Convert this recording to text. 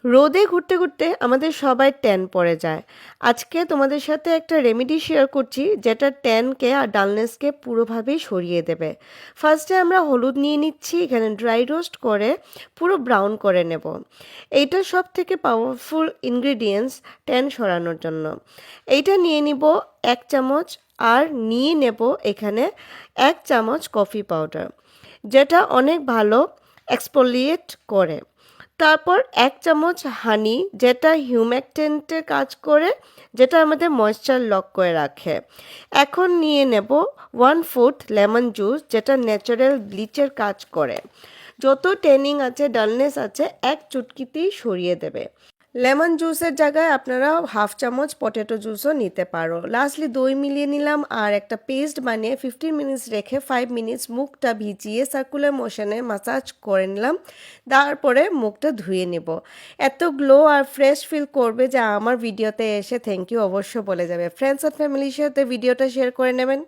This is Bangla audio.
রোদে ঘুরতে ঘুরতে আমাদের সবাই ট্যান পড়ে যায়। আজকে তোমাদের সাথে একটা রেমেডি শেয়ার করছি যেটা ট্যানকে আর ডালনেসকে পুরোভাবেই সরিয়ে দেবে। ফার্স্টে আমরা হলুদ নিয়ে নিচ্ছি, এখানে ড্রাই রোস্ট করে পুরো ব্রাউন করে নেব। এইটা সব থেকে পাওয়ারফুল ইনগ্রিডিয়েন্টস ট্যান সরানোর জন্য। এইটা নিয়ে নিব 1 চামচ, আর নিয়ে নেব এখানে 1 চামচ কফি পাউডার, যেটা অনেক ভালো এক্সফোলিয়েট করে। তারপর 1 চামচ হানি, যেটা হিউমেকটেন্টের কাজ করে, যেটা আমাদের ময়েশ্চার লক করে রাখে। এখন নিয়ে নেব 1/4 লেমন জুস, যেটা ন্যাচারাল ব্লিচের কাজ করে। যত ট্যানিং আছে, ডালনেস আছে, এক চুটকিতেই সরিয়ে দেবে। লেমন জুসের জায়গায় আপনারা 1/2 চামচ পটেটো জুসও নিতে পারো। লাস্টলি দই মিলিয়ে নিলাম আর একটা পেস্ট বানিয়ে 15 মিনিটস রেখে 5 মিনিটস মুখটা ভিজিয়ে সার্কুলার মোশনে মাসাজ করে নিলাম। তারপরে মুখটা ধুয়ে নেব। এত গ্লো আর ফ্রেশ ফিল করবে যে আমার ভিডিওতে এসে থ্যাংক ইউ অবশ্য বলে যাবে। ফ্রেন্ডস আর ফ্যামিলির সাথে ভিডিওটা শেয়ার করে নেবেন।